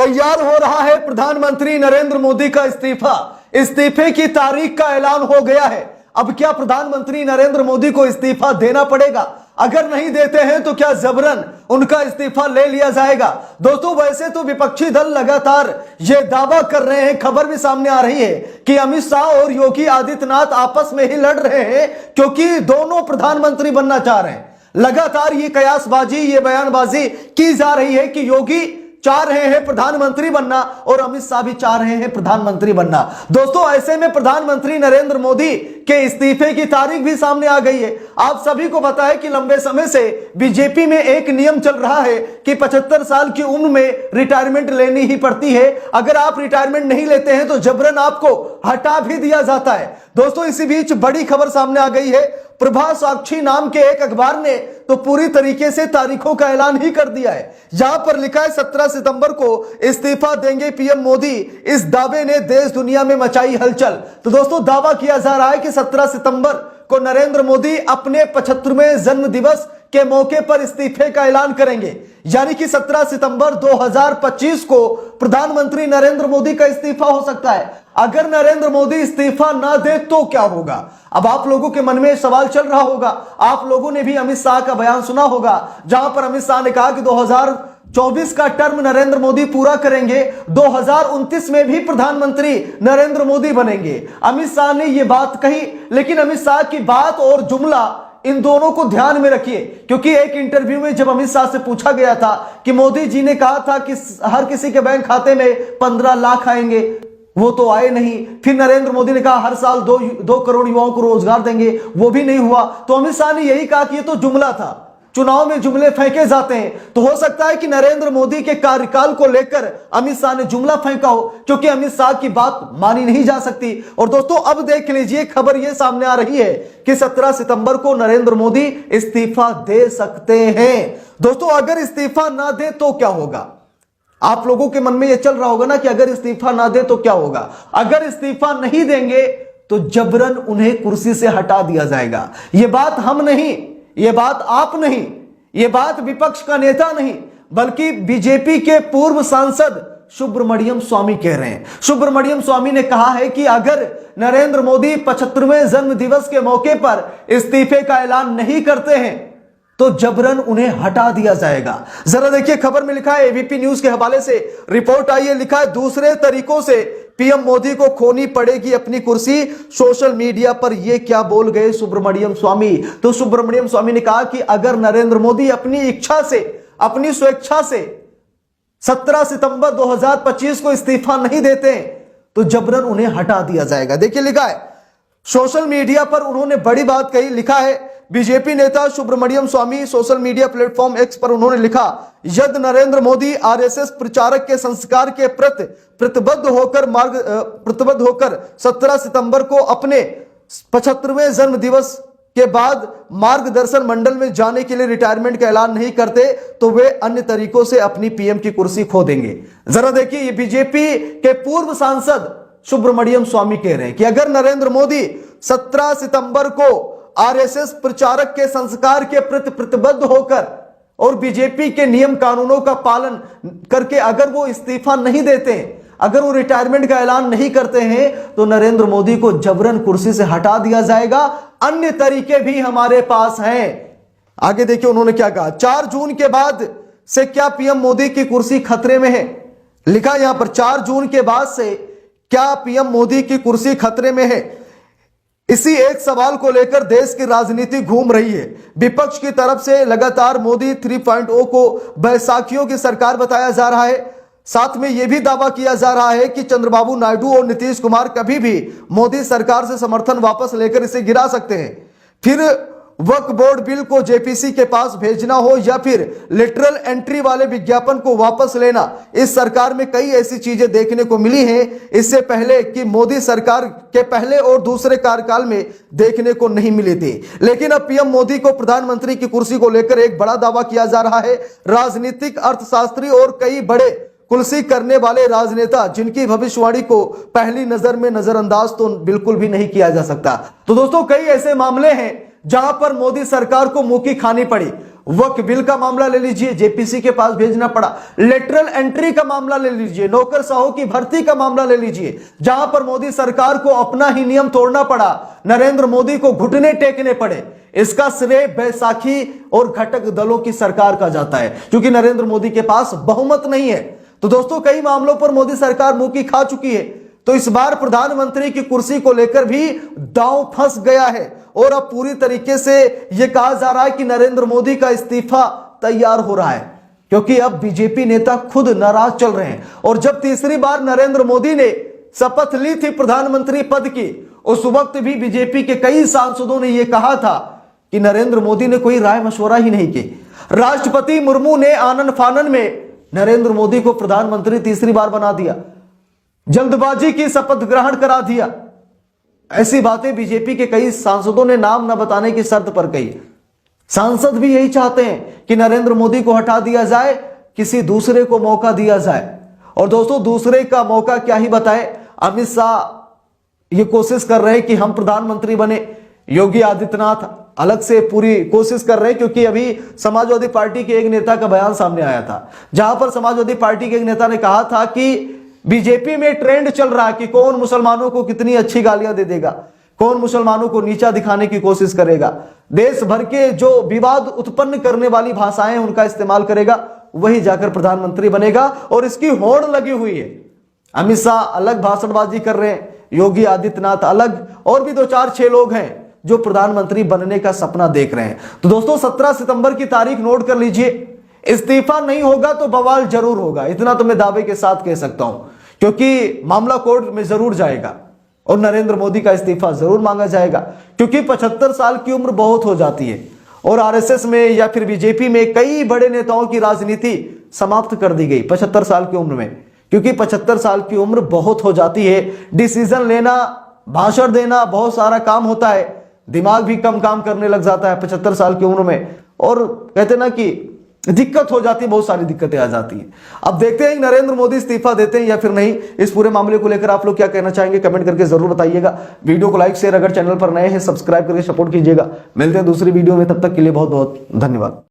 तैयार हो रहा है प्रधानमंत्री नरेंद्र मोदी का इस्तीफा। इस्तीफे की तारीख का ऐलान हो गया है। अब क्या प्रधानमंत्री नरेंद्र मोदी को इस्तीफा देना पड़ेगा? अगर नहीं देते हैं तो क्या जबरन उनका इस्तीफा ले लिया जाएगा? दोस्तों, वैसे तो विपक्षी दल लगातार ये दावा कर रहे हैं, खबर भी सामने आ रही है कि अमित शाह और योगी आदित्यनाथ आपस में ही लड़ रहे हैं क्योंकि दोनों प्रधानमंत्री बनना चाह रहे हैं। लगातार ये कयासबाजी, ये बयानबाजी की जा रही है कि योगी चाह रहे हैं प्रधानमंत्री बनना और अमित शाह भी चाह रहे हैं प्रधानमंत्री बनना। दोस्तों, ऐसे में प्रधानमंत्री नरेंद्र मोदी के इस्तीफे की तारीख भी सामने आ गई है। आप सभी को पता है कि लंबे समय से बीजेपी में एक नियम चल रहा है कि 75 साल की उम्र में रिटायरमेंट लेनी ही पड़ती है। अगर आप रिटायरमेंट नहीं लेते हैं तो जबरन आपको हटा भी दिया जाता है। दोस्तों, इसी बीच बड़ी खबर सामने आ गई है। प्रभा साक्षी नाम के एक अखबार ने तो पूरी तरीके से तारीखों का ऐलान ही कर दिया है। यहां पर लिखा है 17 सितंबर को इस्तीफा देंगे पीएम मोदी। इस दावे ने देश दुनिया में मचाई हलचल। तो दोस्तों, दावा किया जा रहा है कि 17 सितंबर को नरेंद्र मोदी अपने 75वें जन्म दिवस के मौके पर इस्तीफे का ऐलान करेंगे। यानी कि 17 सितंबर 2025 को प्रधानमंत्री नरेंद्र मोदी का इस्तीफा हो सकता है। अगर नरेंद्र मोदी इस्तीफा ना दे तो क्या होगा? अब आप लोगों के मन में सवाल चल रहा होगा। आप लोगों ने भी अमित शाह का बयान सुना होगा, जहां पर अमित शाह ने कहा कि 2024 का टर्म नरेंद्र मोदी पूरा करेंगे, 2029 में भी प्रधानमंत्री नरेंद्र मोदी बनेंगे। अमित शाह ने यह बात कही, लेकिन अमित शाह की बात और जुमला, इन दोनों को ध्यान में रखिए, क्योंकि एक इंटरव्यू में जब अमित शाह से पूछा गया था कि मोदी जी ने कहा था कि हर किसी के बैंक खाते में 15 लाख आएंगे, वो तो आए नहीं। फिर नरेंद्र मोदी ने कहा हर साल 2 करोड़ युवाओं को रोजगार देंगे, वो भी नहीं हुआ। तो अमित शाह ने यही कहा कि ये तो जुमला था। चुनाव में जुमले फेंके जाते हैं, तो हो सकता है कि नरेंद्र मोदी के कार्यकाल को लेकर अमित शाह ने जुमला फेंका हो, क्योंकि अमित शाह की बात मानी नहीं जा सकती। और दोस्तों, अब देख लीजिए, खबर यह सामने आ रही है कि 17 सितंबर को नरेंद्र मोदी इस्तीफा दे सकते हैं। दोस्तों, अगर इस्तीफा ना दे तो क्या होगा? आप लोगों के मन में यह चल रहा होगा ना कि अगर इस्तीफा ना दे तो क्या होगा? अगर इस्तीफा नहीं देंगे तो जबरन उन्हें कुर्सी से हटा दिया जाएगा। यह बात हम नहीं, यह बात आप नहीं, यह बात विपक्ष का नेता नहीं, बल्कि बीजेपी के पूर्व सांसद सुब्रमण्यम स्वामी कह रहे हैं। सुब्रमण्यम स्वामी ने कहा है कि अगर नरेंद्र मोदी 75वें जन्म दिवस के मौके पर इस्तीफे का ऐलान नहीं करते हैं तो जबरन उन्हें हटा दिया जाएगा। जरा देखिए, खबर में लिखा है, एबीपी न्यूज के हवाले से रिपोर्ट आई है, लिखा है दूसरे तरीकों से पीएम मोदी को खोनी पड़ेगी अपनी कुर्सी। सोशल मीडिया पर यह क्या बोल गए सुब्रमण्यम स्वामी? तो सुब्रमण्यम स्वामी ने कहा कि अगर नरेंद्र मोदी अपनी इच्छा से, अपनी स्वेच्छा से 17 सितंबर 2025 को इस्तीफा नहीं देते तो जबरन उन्हें हटा दिया जाएगा। देखिए, लिखा है सोशल मीडिया पर उन्होंने बड़ी बात कही। लिखा है बीजेपी नेता सुब्रमण्यम स्वामी सोशल मीडिया प्लेटफॉर्म एक्स पर उन्होंने लिखा, यदि नरेंद्र मोदी आरएसएस प्रचारक के संस्कार के प्रति प्रतिबद्ध होकर 17 सितंबर को अपने 75वें जन्म दिवस के बाद मार्गदर्शन मंडल में जाने के लिए रिटायरमेंट का ऐलान नहीं करते तो वे अन्य तरीकों से अपनी पीएम की कुर्सी खो देंगे। जरा देखिए, ये बीजेपी के पूर्व सांसद सुब्रमण्यम स्वामी कह रहे हैं कि अगर नरेंद्र मोदी 17 सितंबर को आरएसएस प्रचारक के संस्कार के प्रति प्रतिबद्ध होकर और बीजेपी के नियम कानूनों का पालन करके अगर वो इस्तीफा नहीं देते, अगर वो रिटायरमेंट का ऐलान नहीं करते हैं तो नरेंद्र मोदी को जबरन कुर्सी से हटा दिया जाएगा। अन्य तरीके भी हमारे पास हैं। आगे देखिए उन्होंने क्या कहा, 4 जून के बाद से क्या पीएम मोदी की कुर्सी खतरे में है? लिखा यहां पर 4 जून के बाद से क्या पीएम मोदी की कुर्सी खतरे में है? इसी एक सवाल को लेकर देश की राजनीति घूम रही है। विपक्ष की तरफ से लगातार मोदी 3.0 को बैसाखियों की सरकार बताया जा रहा है। साथ में यह भी दावा किया जा रहा है कि चंद्रबाबू नायडू और नीतीश कुमार कभी भी मोदी सरकार से समर्थन वापस लेकर इसे गिरा सकते हैं। फिर वक्फ बोर्ड बिल को जेपीसी के पास भेजना हो या फिर लिटरल एंट्री वाले विज्ञापन को वापस लेना, इस सरकार में कई ऐसी चीजें देखने को मिली हैं इससे पहले कि मोदी सरकार के पहले और दूसरे कार्यकाल में देखने को नहीं मिली थी। लेकिन अब पीएम मोदी को प्रधानमंत्री की कुर्सी को लेकर एक बड़ा दावा किया जा रहा है। राजनीतिक अर्थशास्त्री और कई बड़े कुर्सी करने वाले राजनेता जिनकी भविष्यवाणी को पहली नजर में नजरअंदाज तो बिल्कुल भी नहीं किया जा सकता। तो दोस्तों, कई ऐसे मामले हैं जहां पर मोदी सरकार को मुंह की खानी पड़ी। वक्फ बिल का मामला ले लीजिए, जेपीसी के पास भेजना पड़ा। लेटरल एंट्री का मामला ले लीजिए, नौकरशाहों की भर्ती का मामला ले लीजिए, जहां पर मोदी सरकार को अपना ही नियम तोड़ना पड़ा, नरेंद्र मोदी को घुटने टेकने पड़े। इसका श्रेय बैसाखी और घटक दलों की सरकार का जाता है, क्योंकि नरेंद्र मोदी के पास बहुमत नहीं है। तो दोस्तों, कई मामलों पर मोदी सरकार मुंह की खा चुकी है। तो इस बार प्रधानमंत्री की कुर्सी को लेकर भी दांव फंस गया है और अब पूरी तरीके से यह कहा जा रहा है कि नरेंद्र मोदी का इस्तीफा तैयार हो रहा है, क्योंकि अब बीजेपी नेता खुद नाराज चल रहे हैं। और जब तीसरी बार नरेंद्र मोदी ने शपथ ली थी प्रधानमंत्री पद की, उस वक्त भी बीजेपी के कई सांसदों ने यह कहा था कि नरेंद्र मोदी ने कोई राय मशवरा ही नहीं की। राष्ट्रपति मुर्मू ने आनन फानन में नरेंद्र मोदी को प्रधानमंत्री तीसरी बार बना दिया, जल्दबाजी की शपथ ग्रहण करा दिया। ऐसी बातें बीजेपी के कई सांसदों ने नाम न बताने की शर्त पर कही। सांसद भी यही चाहते हैं कि नरेंद्र मोदी को हटा दिया जाए, किसी दूसरे को मौका दिया जाए। और दोस्तों, दूसरे का मौका क्या ही बताए, अमित शाह ये कोशिश कर रहे हैं कि हम प्रधानमंत्री बने। योगी आदित्यनाथ अलग से पूरी कोशिश कर रहे हैं, क्योंकि अभी समाजवादी पार्टी के एक नेता का बयान सामने आया था, जहां पर समाजवादी पार्टी के एक नेता ने कहा था कि बीजेपी में ट्रेंड चल रहा है कि कौन मुसलमानों को कितनी अच्छी गालियां दे देगा, कौन मुसलमानों को नीचा दिखाने की कोशिश करेगा, देश भर के जो विवाद उत्पन्न करने वाली भाषाएं उनका इस्तेमाल करेगा, वही जाकर प्रधानमंत्री बनेगा। और इसकी होड़ लगी हुई है। अमित शाह अलग भाषणबाजी कर रहे हैं, योगी आदित्यनाथ अलग, और भी 2-4-6 लोग हैं जो प्रधानमंत्री बनने का सपना देख रहे हैं। तो दोस्तों, 17 सितंबर की तारीख नोट कर लीजिए। इस्तीफा नहीं होगा तो बवाल जरूर होगा, इतना तो मैं दावे के साथ कह सकता हूं, क्योंकि मामला कोर्ट में जरूर जाएगा और नरेंद्र मोदी का इस्तीफा जरूर मांगा जाएगा, क्योंकि 75 साल की उम्र बहुत हो जाती है और आरएसएस में या फिर बीजेपी में कई बड़े नेताओं की राजनीति समाप्त कर दी गई 75 साल की उम्र में, क्योंकि 75 साल की उम्र बहुत हो जाती है। डिसीजन लेना, भाषण देना, बहुत सारा काम होता है, दिमाग भी कम काम करने लग जाता है 75 साल की उम्र में, और कहते ना कि दिक्कत हो जाती है, बहुत सारी दिक्कतें आ जाती हैं। अब देखते हैं नरेंद्र मोदी इस्तीफा देते हैं या फिर नहीं। इस पूरे मामले को लेकर आप लोग क्या कहना चाहेंगे, कमेंट करके जरूर बताइएगा। वीडियो को लाइक शेयर, अगर चैनल पर नए हैं सब्सक्राइब करके सपोर्ट कीजिएगा। मिलते हैं दूसरी वीडियो में, तब तक के लिए बहुत बहुत धन्यवाद।